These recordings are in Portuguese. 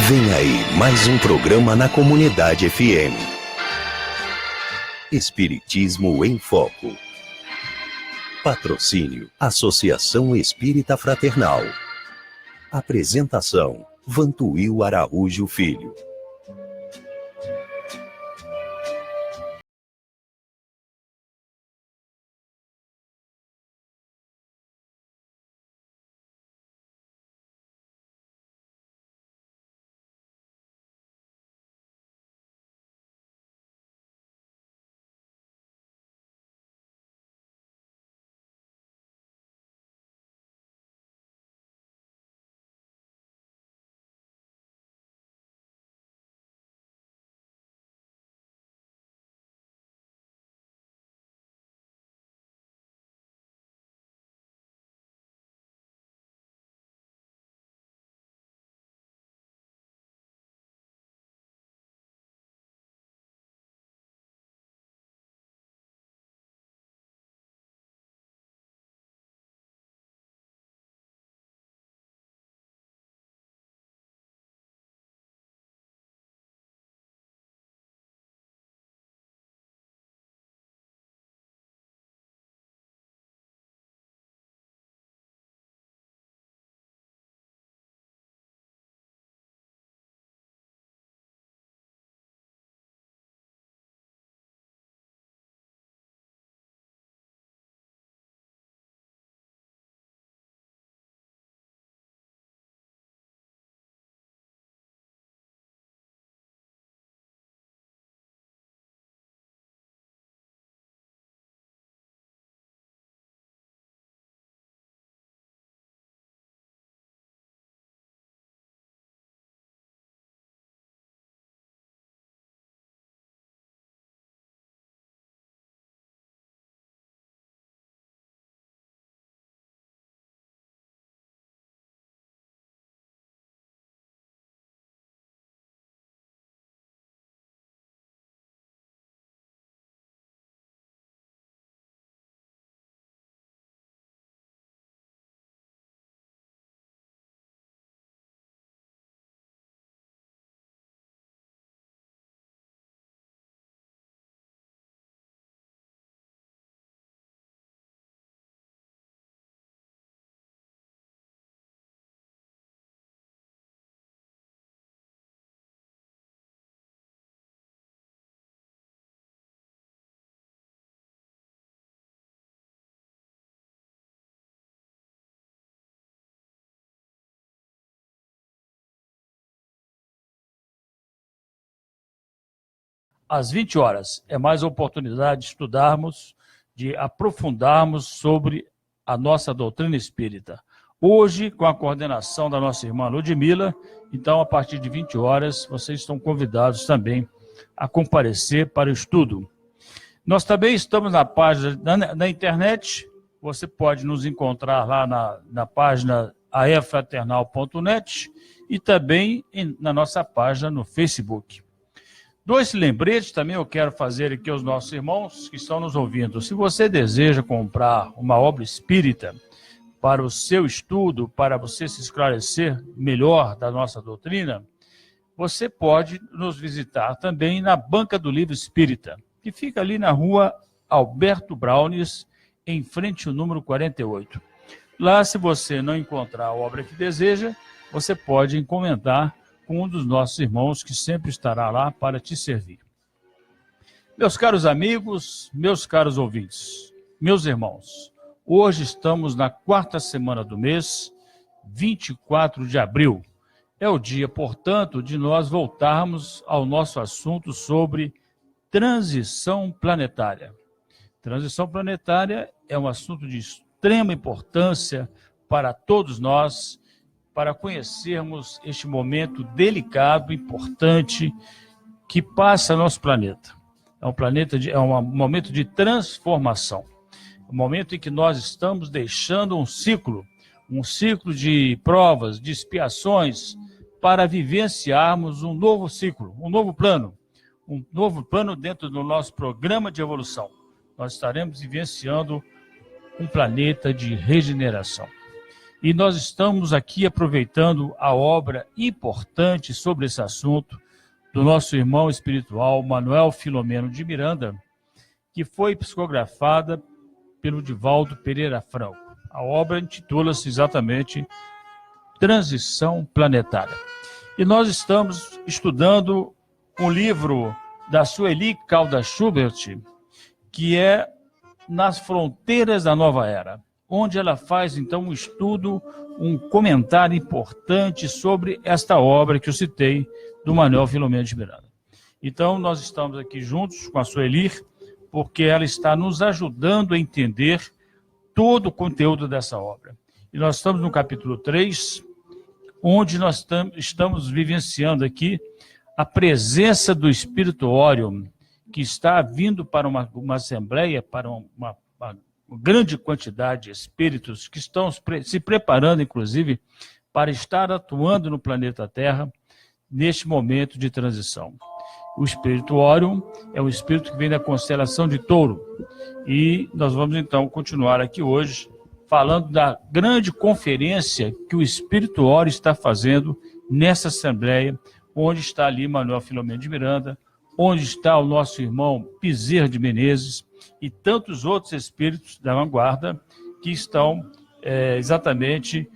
Vem aí mais um programa na Comunidade FM. Espiritismo em Foco. Patrocínio: Associação Espírita Fraternal. Apresentação: Vantuil Araújo Filho. Às 20 horas, é mais oportunidade de estudarmos, de aprofundarmos sobre a nossa doutrina espírita. Hoje, com a coordenação da nossa irmã Ludmila, então, a partir de 20 horas, vocês estão convidados também a comparecer para o estudo. Nós também estamos na página na internet, você pode nos encontrar lá na página aefraternal.net e também na nossa página no Facebook. Dois lembretes também eu quero fazer aqui aos nossos irmãos que estão nos ouvindo. Se você deseja comprar uma obra espírita para o seu estudo, para você se esclarecer melhor da nossa doutrina, você pode nos visitar também na Banca do Livro Espírita, que fica ali na rua Alberto Braunes, em frente ao número 48. Lá, se você não encontrar a obra que deseja, você pode encomendar com um dos nossos irmãos que sempre estará lá para te servir. Meus caros amigos, meus caros ouvintes, meus irmãos, hoje estamos na 4ª semana do mês, 24 de abril. É o dia, portanto, de nós voltarmos ao nosso assunto sobre transição planetária. Transição planetária é um assunto de extrema importância para todos nós, para conhecermos este momento delicado, importante, que passa nosso planeta. É um momento de transformação. Um momento em que nós estamos deixando um ciclo de provas, de expiações, para vivenciarmos um novo ciclo, um novo plano dentro do nosso programa de evolução. Nós estaremos vivenciando um planeta de regeneração. E nós estamos aqui aproveitando a obra importante sobre esse assunto do nosso irmão espiritual Manuel Filomeno de Miranda, que foi psicografada pelo Divaldo Pereira Franco. A obra intitula-se exatamente Transição Planetária. E nós estamos estudando um livro da Sueli Caldas Schubert, que é Nas Fronteiras da Nova Era, onde ela faz, então, um estudo, um comentário importante sobre esta obra que eu citei, do Manuel Filomeno de Miranda. Então, nós estamos aqui juntos com a Sueli, porque ela está nos ajudando a entender todo o conteúdo dessa obra. E nós estamos no capítulo 3, onde nós estamos vivenciando aqui a presença do Espírito Órion, que está vindo para uma assembleia, para uma grande quantidade de espíritos que estão se preparando, inclusive, para estar atuando no planeta Terra neste momento de transição. O Espírito Órion é um espírito que vem da constelação de Touro. E nós vamos, então, continuar aqui hoje falando da grande conferência que o Espírito Órion está fazendo nessa assembleia, onde está ali Manuel Filomeno de Miranda, onde está o nosso irmão Bezerra de Menezes e tantos outros espíritos da vanguarda que estão exatamente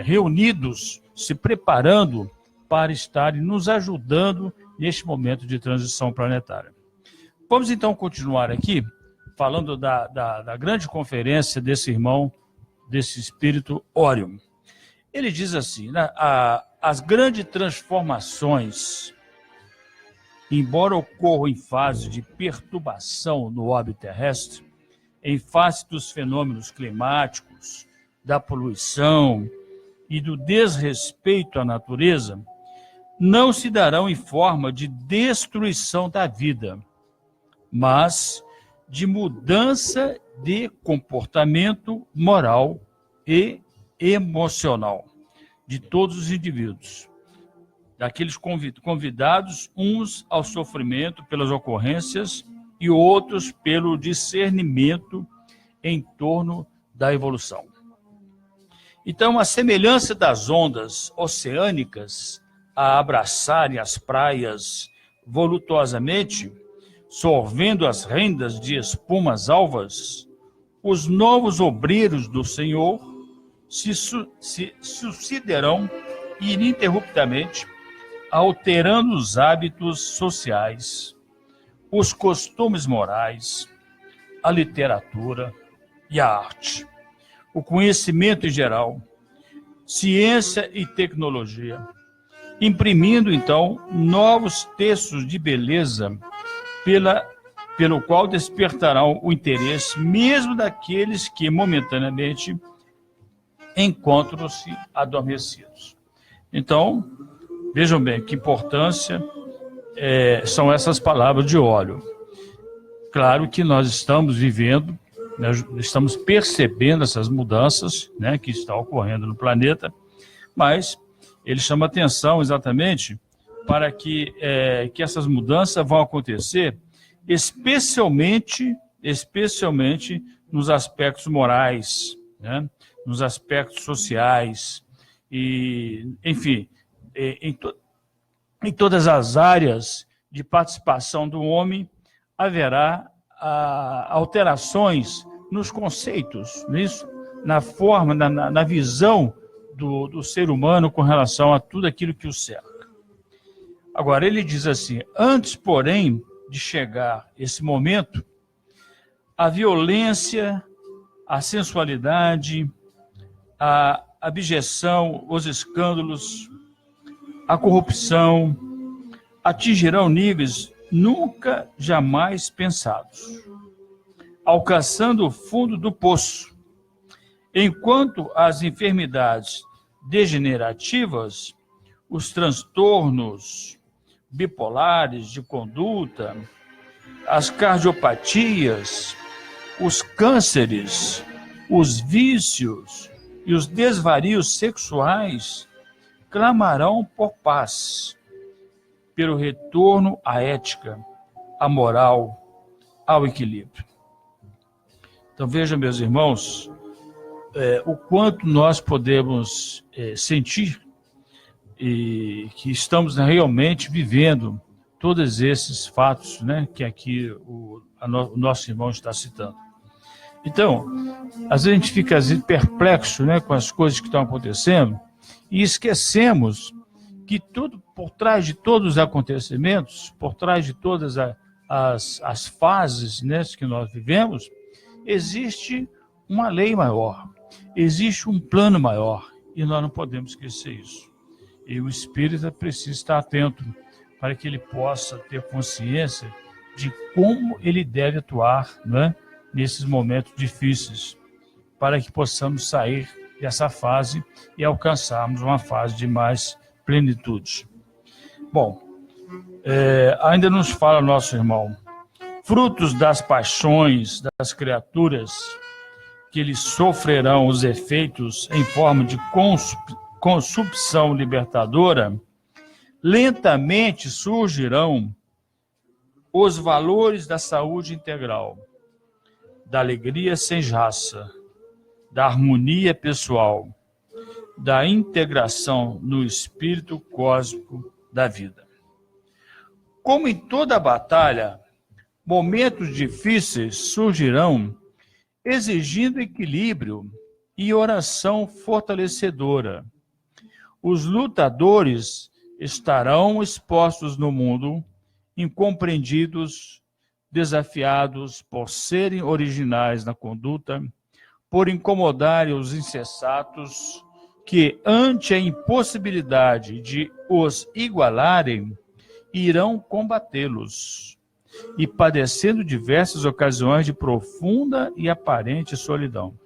reunidos, se preparando para estarem nos ajudando neste momento de transição planetária. Vamos então continuar aqui, falando da grande conferência desse irmão, desse espírito Órion. Ele diz assim, né, as grandes transformações, embora ocorram em fase de perturbação no orbe terrestre, em face dos fenômenos climáticos, da poluição e do desrespeito à natureza, não se darão em forma de destruição da vida, mas de mudança de comportamento moral e emocional de todos os indivíduos, daqueles convidados uns ao sofrimento pelas ocorrências e outros pelo discernimento em torno da evolução. Então, a semelhança das ondas oceânicas a abraçarem as praias voluptuosamente, sorvendo as rendas de espumas alvas, os novos obreiros do Senhor se sucederão ininterruptamente, alterando os hábitos sociais, os costumes morais, a literatura e a arte, o conhecimento em geral, ciência e tecnologia, imprimindo, então, novos textos de beleza pelo qual despertarão o interesse mesmo daqueles que momentaneamente encontram-se adormecidos. Então, vejam bem que importância são essas palavras de Órion. Claro que nós estamos vivendo, né, estamos percebendo essas mudanças, né, que estão ocorrendo no planeta, mas ele chama atenção exatamente para que essas mudanças vão acontecer especialmente nos aspectos morais, né, nos aspectos sociais, e, enfim, em todas as áreas de participação do homem, haverá alterações nos conceitos, nisso, na forma, na visão do ser humano com relação a tudo aquilo que o cerca. Agora, ele diz assim, antes, porém, de chegar esse momento, a violência, a sensualidade, a abjeção, os escândalos, a corrupção, atingirão níveis nunca jamais pensados, alcançando o fundo do poço, enquanto as enfermidades degenerativas, os transtornos bipolares de conduta, as cardiopatias, os cânceres, os vícios e os desvarios sexuais clamarão por paz, pelo retorno à ética, à moral, ao equilíbrio. Então vejam, meus irmãos, o quanto nós podemos sentir e que estamos realmente vivendo todos esses fatos, né, que aqui o nosso irmão está citando. Então, às vezes a gente fica perplexo, né, com as coisas que estão acontecendo e esquecemos que por trás de todos os acontecimentos, por trás de todas as fases, né, que nós vivemos, existe uma lei maior, existe um plano maior, e nós não podemos esquecer isso. E o espírita precisa estar atento para que ele possa ter consciência de como ele deve atuar, né, nesses momentos difíceis, para que possamos sair dessa fase e alcançarmos uma fase de mais plenitude. Bom, ainda nos fala nosso irmão, frutos das paixões das criaturas que eles sofrerão os efeitos em forma de consumpção libertadora, lentamente surgirão os valores da saúde integral, da alegria sem raça, da harmonia pessoal, da integração no espírito cósmico da vida. Como em toda batalha, momentos difíceis surgirão exigindo equilíbrio e oração fortalecedora. Os lutadores estarão expostos no mundo, incompreendidos, desafiados por serem originais na conduta, por incomodarem os insensatos que, ante a impossibilidade de os igualarem, irão combatê-los, e padecendo diversas ocasiões de profunda e aparente solidão.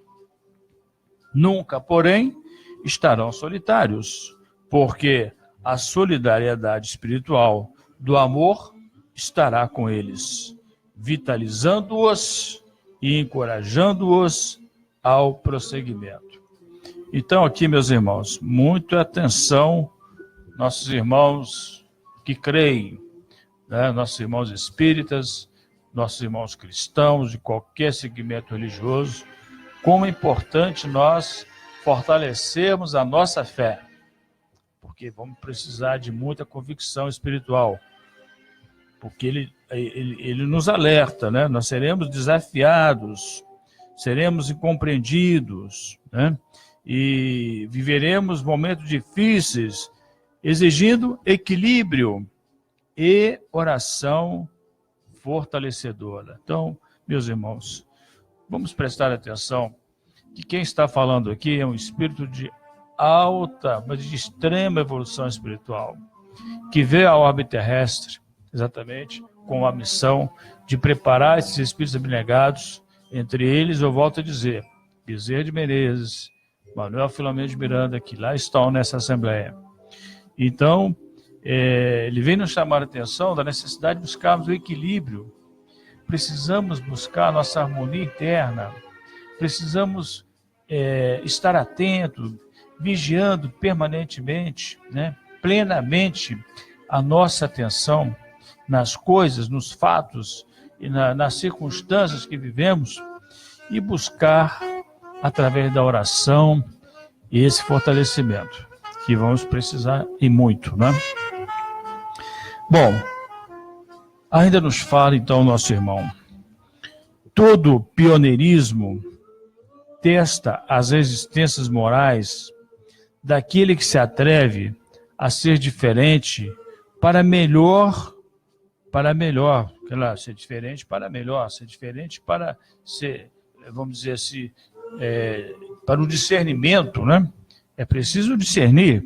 Nunca, porém, estarão solitários, porque a solidariedade espiritual do amor estará com eles, vitalizando-os e encorajando-os ao prosseguimento. Então, aqui, meus irmãos, muita atenção, nossos irmãos que creem, né, nossos irmãos espíritas, nossos irmãos cristãos, de qualquer segmento religioso, como é importante nós fortalecermos a nossa fé, porque vamos precisar de muita convicção espiritual, porque ele nos alerta, né? Nós seremos desafiados, seremos incompreendidos, né? E viveremos momentos difíceis, exigindo equilíbrio e oração fortalecedora. Então, meus irmãos, vamos prestar atenção que quem está falando aqui é um espírito de alta, mas de extrema evolução espiritual, que veio à orbe terrestre, exatamente, com a missão de preparar esses espíritos abnegados, entre eles, eu volto a dizer, Bezerra de Menezes, Manuel Filomeno de Miranda, que lá estão nessa assembleia. Então, ele vem nos chamar a atenção da necessidade de buscarmos o equilíbrio. Precisamos buscar a nossa harmonia interna, precisamos estar atento, vigiando permanentemente, né, plenamente a nossa atenção nas coisas, nos fatos e nas circunstâncias que vivemos e buscar, através da oração, esse fortalecimento, que vamos precisar e muito, né? Bom, ainda nos fala então nosso irmão, todo pioneirismo testa as resistências morais daquele que se atreve a ser diferente para melhor, ser diferente para melhor, ser diferente para ser, vamos dizer assim, para o discernimento, né? É preciso discernir,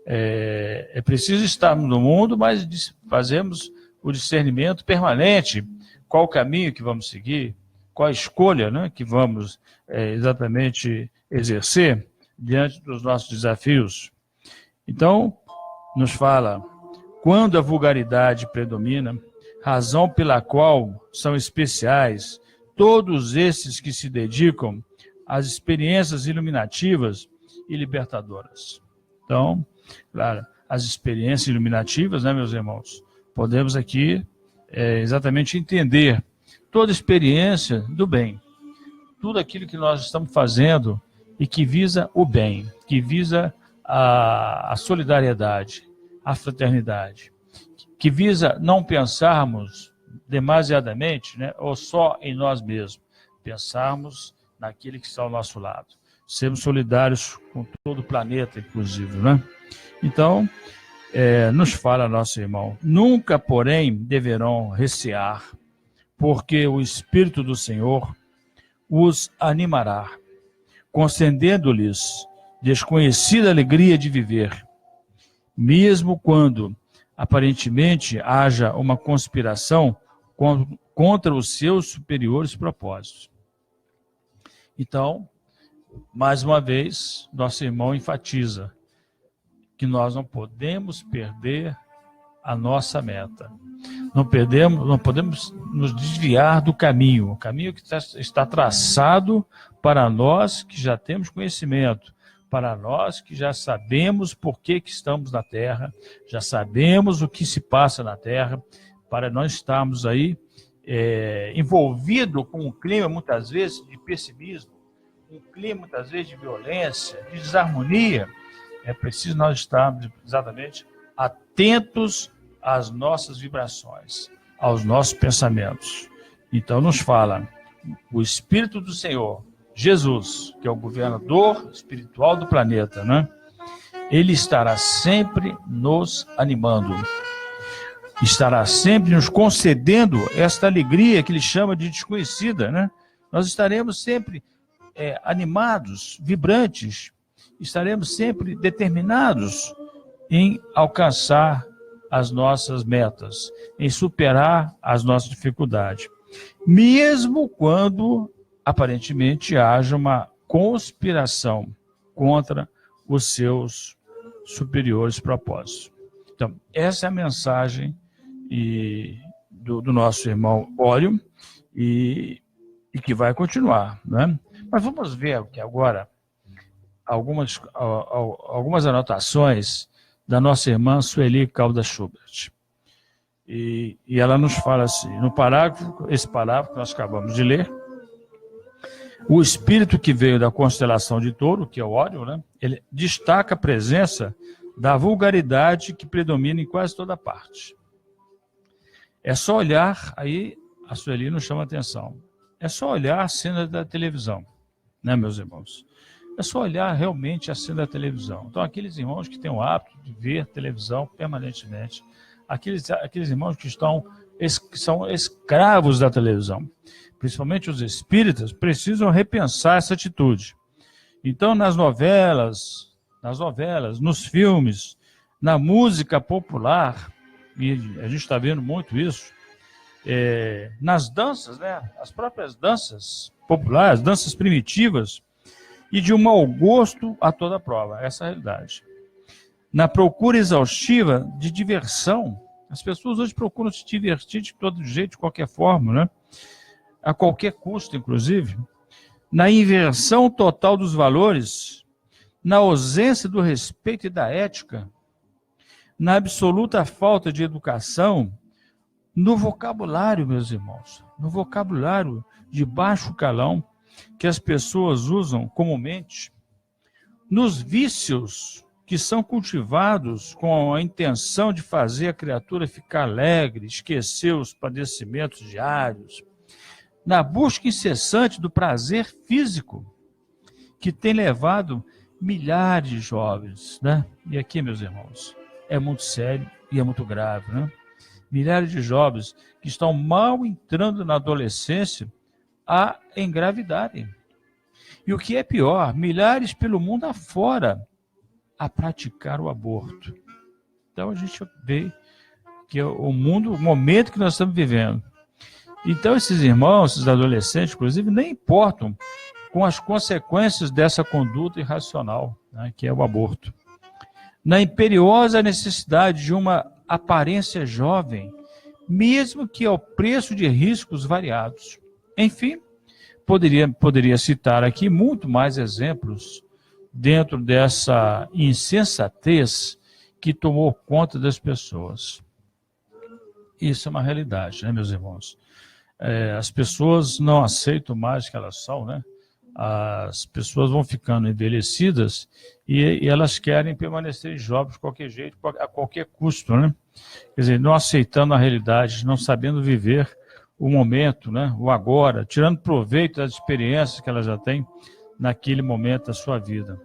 é preciso estarmos no mundo, mas fazemos o discernimento permanente, qual o caminho que vamos seguir, qual a escolha, né, que vamos exatamente exercer diante dos nossos desafios. Então, nos fala, quando a vulgaridade predomina, razão pela qual são especiais todos esses que se dedicam às experiências iluminativas e libertadoras. Então, claro, as experiências iluminativas, né, meus irmãos, podemos aqui exatamente entender toda experiência do bem, tudo aquilo que nós estamos fazendo e que visa o bem, que visa a solidariedade, a fraternidade, que visa não pensarmos demasiadamente, né, ou só em nós mesmos, pensarmos naquele que está ao nosso lado, sermos solidários com todo o planeta, inclusive, né? Então, nos fala nosso irmão, nunca, porém, deverão recear, porque o Espírito do Senhor os animará, concedendo-lhes desconhecida alegria de viver, mesmo quando, aparentemente, haja uma conspiração contra os seus superiores propósitos. Então, mais uma vez, nosso irmão enfatiza que nós não podemos perder a nossa meta. Não podemos nos desviar do caminho, o caminho que está traçado para nós que já temos conhecimento, para nós que já sabemos por que estamos na Terra, já sabemos o que se passa na Terra, para nós estarmos aí envolvidos com um clima, muitas vezes, de pessimismo, um clima, muitas vezes, de violência, de desarmonia. É preciso nós estarmos exatamente atentos às nossas vibrações, aos nossos pensamentos. Então nos fala, o Espírito do Senhor, Jesus, que é o governador espiritual do planeta, né? Ele estará sempre nos animando, estará sempre nos concedendo esta alegria que ele chama de desconhecida, né? Nós estaremos sempre animados, vibrantes, estaremos sempre determinados em alcançar as nossas metas, em superar as nossas dificuldades, mesmo quando aparentemente haja uma conspiração contra os seus superiores propósitos. Então, essa é a mensagem do nosso irmão Óleo e que vai continuar, né? Mas vamos ver aqui agora algumas anotações da nossa irmã Sueli Caldas Schubert. E ela nos fala assim, esse parágrafo que nós acabamos de ler, o espírito que veio da constelação de Touro, que é o Órion, né, ele destaca a presença da vulgaridade que predomina em quase toda parte. É só olhar, aí a Sueli nos chama a atenção, é só olhar a cena da televisão, né, meus irmãos? É só olhar realmente a cena da televisão. Então, aqueles irmãos que têm o hábito de ver televisão permanentemente, aqueles irmãos que são escravos da televisão, principalmente os espíritas, precisam repensar essa atitude. Então, nas novelas, nos filmes, na música popular, e a gente está vendo muito isso, nas danças, né? As próprias danças populares, danças primitivas, e de um mau gosto a toda prova, essa é a realidade. Na procura exaustiva de diversão, as pessoas hoje procuram se divertir de todo jeito, de qualquer forma, né? A qualquer custo, inclusive. Na inversão total dos valores, na ausência do respeito e da ética, na absoluta falta de educação, no vocabulário, meus irmãos, no vocabulário de baixo calão, que as pessoas usam comumente, nos vícios que são cultivados com a intenção de fazer a criatura ficar alegre, esquecer os padecimentos diários, na busca incessante do prazer físico, que tem levado milhares de jovens, né? E aqui, meus irmãos, é muito sério e é muito grave, né? Milhares de jovens que estão mal entrando na adolescência a engravidarem. E o que é pior, milhares pelo mundo afora a praticar o aborto. Então a gente vê que é o momento que nós estamos vivendo. Então esses irmãos, esses adolescentes, inclusive, nem importam com as consequências dessa conduta irracional, né, que é o aborto. Na imperiosa necessidade de uma aparência jovem, mesmo que ao preço de riscos variados. Enfim, poderia citar aqui muito mais exemplos dentro dessa insensatez que tomou conta das pessoas. Isso é uma realidade, né, meus irmãos? As pessoas não aceitam mais que elas são, né? as pessoas vão ficando envelhecidas e elas querem permanecer jovens de qualquer jeito, a qualquer custo, né? Quer dizer, não aceitando a realidade, não sabendo viver o momento, né? O agora, tirando proveito das experiências que elas já têm naquele momento da sua vida.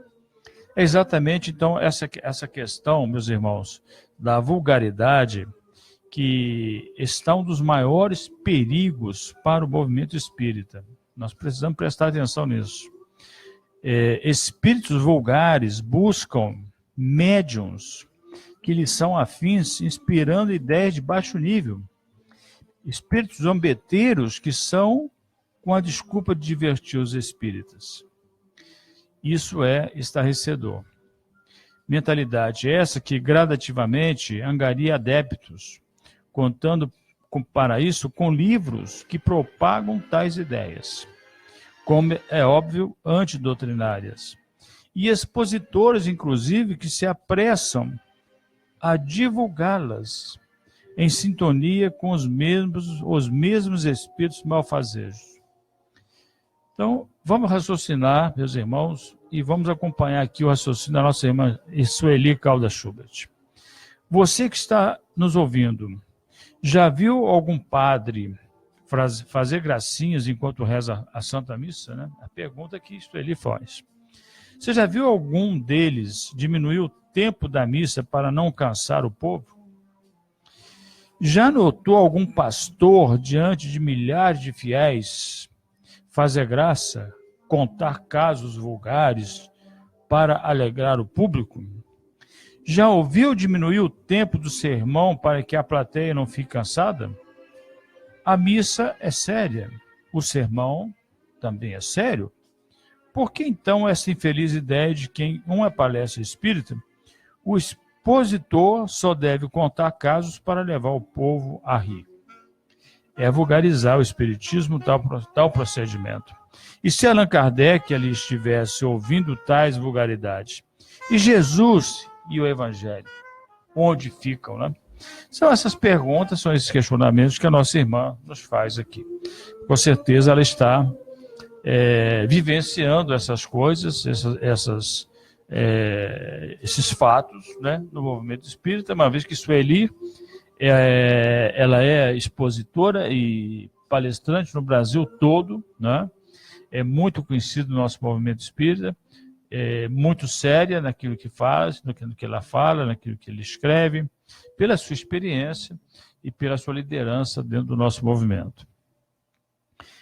É exatamente, então, essa questão, meus irmãos, da vulgaridade, que está um dos maiores perigos para o movimento espírita. Nós precisamos prestar atenção nisso. Espíritos vulgares buscam médiuns que lhes são afins, inspirando ideias de baixo nível. Espíritos zombeteiros que são com a desculpa de divertir os espíritas. Isso é estarrecedor. Mentalidade essa que gradativamente angaria adeptos, contando para isso com livros que propagam tais ideias, como é óbvio, antidoutrinárias, e expositores, inclusive, que se apressam a divulgá-las em sintonia com os mesmos espíritos malfazejos. Então, vamos raciocinar, meus irmãos, e vamos acompanhar aqui o raciocínio da nossa irmã Sueli Caldas Schubert. Você que está nos ouvindo, já viu algum padre fazer gracinhas enquanto reza a Santa Missa, né? A pergunta que Sueli faz. Você já viu algum deles diminuir o tempo da missa para não cansar o povo? Já notou algum pastor, diante de milhares de fiéis, fazer graça, contar casos vulgares para alegrar o público? Já ouviu diminuir o tempo do sermão para que a plateia não fique cansada? A missa é séria, o sermão também é sério. Por que então essa infeliz ideia de que em uma palestra espírita, o expositor só deve contar casos para levar o povo a rir? É vulgarizar o espiritismo tal procedimento. E se Allan Kardec ali estivesse ouvindo tais vulgaridades? E Jesus e o Evangelho? Onde ficam, né? São essas perguntas, são esses questionamentos que a nossa irmã nos faz aqui. Com certeza ela está vivenciando essas coisas, esses fatos, né, no movimento espírita, uma vez que Sueli ela é expositora e palestrante no Brasil todo, né? É muito conhecido no nosso movimento espírita, é muito séria naquilo que faz, naquilo que ela fala, naquilo que ele escreve, pela sua experiência e pela sua liderança dentro do nosso movimento.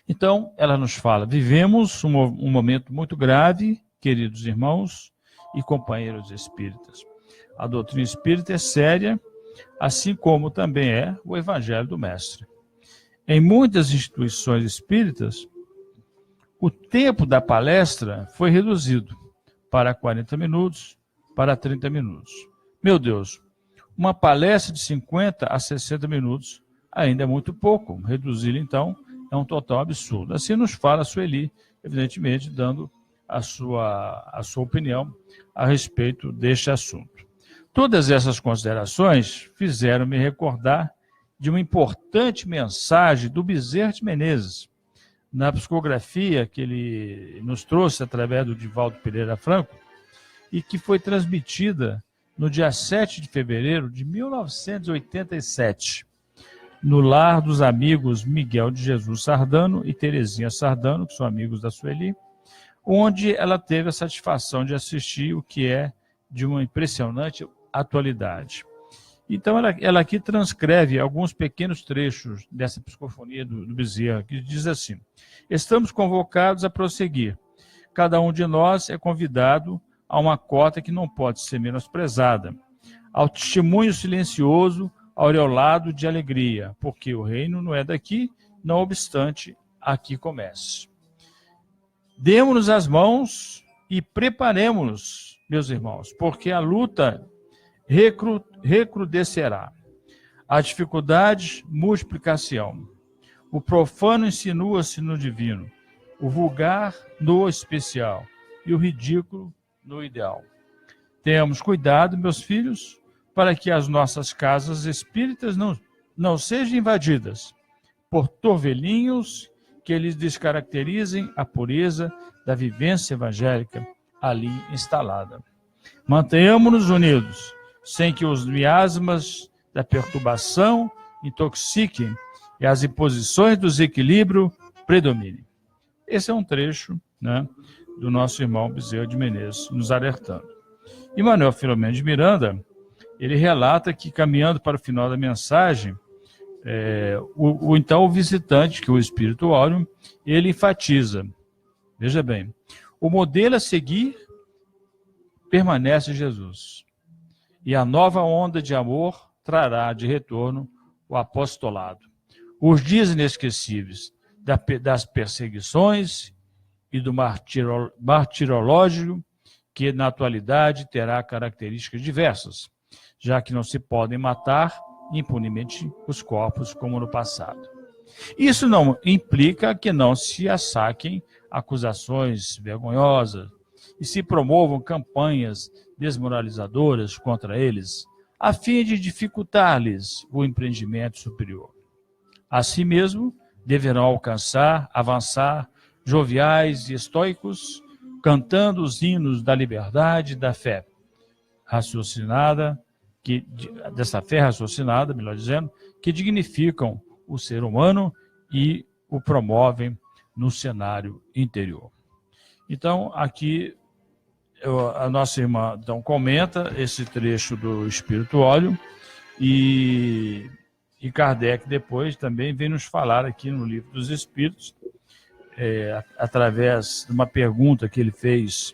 Então, ela nos fala, vivemos um momento muito grave, queridos irmãos e companheiros espíritas. A doutrina espírita é séria, assim como também é o Evangelho do Mestre. Em muitas instituições espíritas, o tempo da palestra foi reduzido para 40 minutos, para 30 minutos. Meu Deus, uma palestra de 50 a 60 minutos ainda é muito pouco. Reduzir, então, é um total absurdo. Assim nos fala a Sueli, evidentemente, dando a sua opinião a respeito deste assunto. Todas essas considerações fizeram-me recordar de uma importante mensagem do Bezerra de Menezes, na psicografia que ele nos trouxe através do Divaldo Pereira Franco, e que foi transmitida no dia 7 de fevereiro de 1987, no lar dos amigos Miguel de Jesus Sardano e Terezinha Sardano, que são amigos da Sueli, onde ela teve a satisfação de assistir o que é de uma impressionante atualidade. Então, ela aqui transcreve alguns pequenos trechos dessa psicofonia do Bezerra, que diz assim: estamos convocados a prosseguir. Cada um de nós é convidado a uma cota que não pode ser menosprezada, ao testemunho silencioso, aureolado de alegria, porque o reino não é daqui, não obstante, aqui comece. Demos-nos as mãos e preparemos-nos, meus irmãos, porque a luta recrudescerá. A dificuldade, multiplicação. O profano insinua-se no divino, o vulgar no especial e o ridículo no ideal. Tenhamos cuidado, meus filhos, para que as nossas casas espíritas não sejam invadidas por torvelinhos que lhes descaracterizem a pureza da vivência evangélica ali instalada. Mantenhamos-nos unidos, sem que os miasmas da perturbação intoxiquem e as imposições do desequilíbrio predominem. Esse é um trecho, né, do nosso irmão Bezerra de Menezes, nos alertando. E Manuel Filomeno de Miranda, ele relata que, caminhando para o final da mensagem, o visitante, que é o Espírito Áureo, ele enfatiza, veja bem, o modelo a seguir permanece Jesus, e a nova onda de amor trará de retorno o apostolado. Os dias inesquecíveis das perseguições e do martirológio, que na atualidade terá características diversas, já que não se podem matar impunemente os corpos como no passado. Isso não implica que não se assaquem acusações vergonhosas e se promovam campanhas desmoralizadoras contra eles, a fim de dificultar-lhes o empreendimento superior. Assim mesmo, deverão avançar, joviais e estoicos, cantando os hinos da liberdade e da fé raciocinada, melhor dizendo, que dignificam o ser humano e o promovem no cenário interior. Então, aqui, a nossa irmã então, comenta esse trecho do Espírito Óleo e Kardec depois também vem nos falar aqui no Livro dos Espíritos, através de uma pergunta que ele fez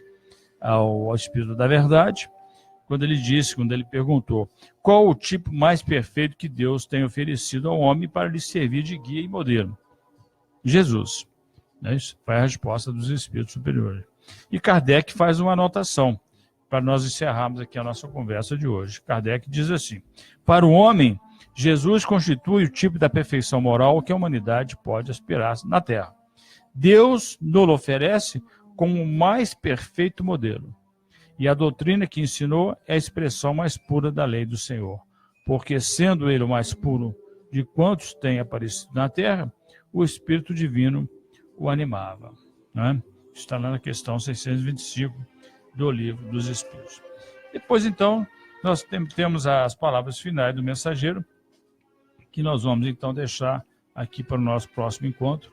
ao Espírito da Verdade, quando ele perguntou qual o tipo mais perfeito que Deus tem oferecido ao homem para lhe servir de guia e modelo. Jesus. Isso foi a resposta dos Espíritos Superiores. E Kardec faz uma anotação, para nós encerrarmos aqui a nossa conversa de hoje. Kardec diz assim: para o homem, Jesus constitui o tipo da perfeição moral que a humanidade pode aspirar na Terra. Deus nos oferece como o mais perfeito modelo. E a doutrina que ensinou é a expressão mais pura da lei do Senhor. Porque, sendo ele o mais puro de quantos têm aparecido na Terra, o Espírito Divino o animava. Né? Está lá na questão 625 do Livro dos Espíritos. Depois, então, nós temos as palavras finais do mensageiro, que nós vamos, então, deixar aqui para o nosso próximo encontro.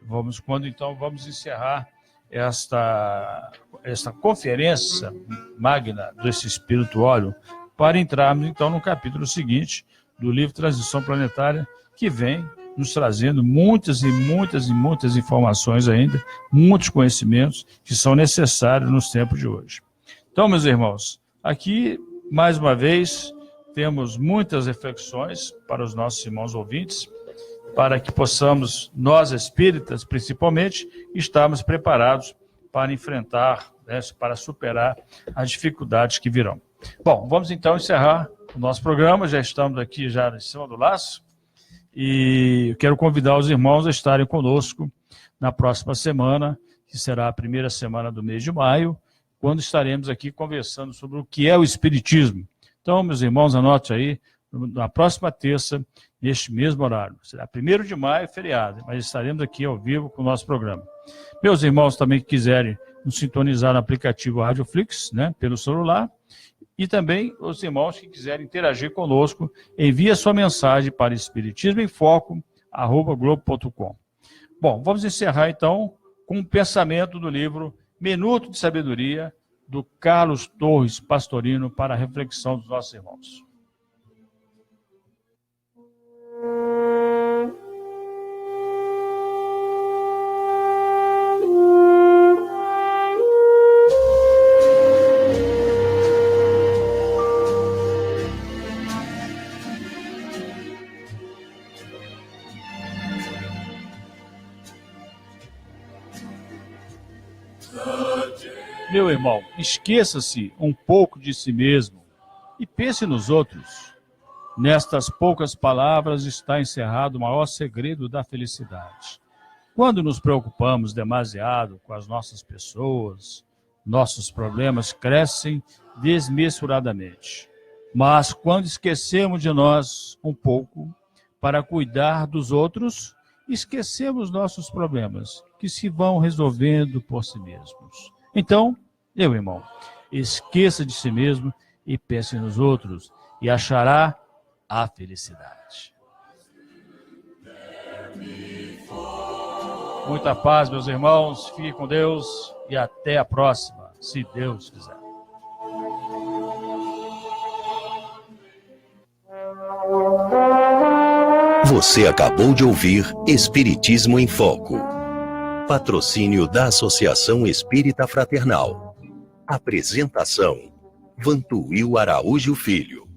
Vamos encerrar esta conferência magna desse Espírito Óleo, para entrarmos, então, no capítulo seguinte do livro Transição Planetária, que vem nos trazendo muitas informações ainda, muitos conhecimentos que são necessários nos tempos de hoje. Então, meus irmãos, aqui, mais uma vez, temos muitas reflexões para os nossos irmãos ouvintes, para que possamos, nós espíritas, principalmente, estarmos preparados para enfrentar, para superar as dificuldades que virão. Bom, vamos então encerrar o nosso programa, já estamos aqui já em cima do laço, e eu quero convidar os irmãos a estarem conosco na próxima semana, que será a primeira semana do mês de maio, quando estaremos aqui conversando sobre o que é o Espiritismo. Então, meus irmãos, anote aí, na próxima terça, neste mesmo horário. Será 1º de maio, feriado, mas estaremos aqui ao vivo com o nosso programa. Meus irmãos também que quiserem nos sintonizar no aplicativo Radioflix, né, pelo celular, e também os irmãos que quiserem interagir conosco, envie a sua mensagem para espiritismoemfoco@globo.com. Bom, vamos encerrar então com um pensamento do livro Minuto de Sabedoria, do Carlos Torres Pastorino, para a reflexão dos nossos irmãos. Meu irmão, esqueça-se um pouco de si mesmo e pense nos outros. Nestas poucas palavras está encerrado o maior segredo da felicidade. Quando nos preocupamos demasiado com as nossas pessoas, nossos problemas crescem desmesuradamente. Mas quando esquecemos de nós um pouco para cuidar dos outros, esquecemos nossos problemas, que se vão resolvendo por si mesmos. Então, meu irmão, esqueça de si mesmo e pense nos outros, e achará a felicidade. Muita paz, meus irmãos, fiquem com Deus e até a próxima, se Deus quiser. Você acabou de ouvir Espiritismo em Foco. Patrocínio da Associação Espírita Fraternal. Apresentação: Vantuil Araújo Filho.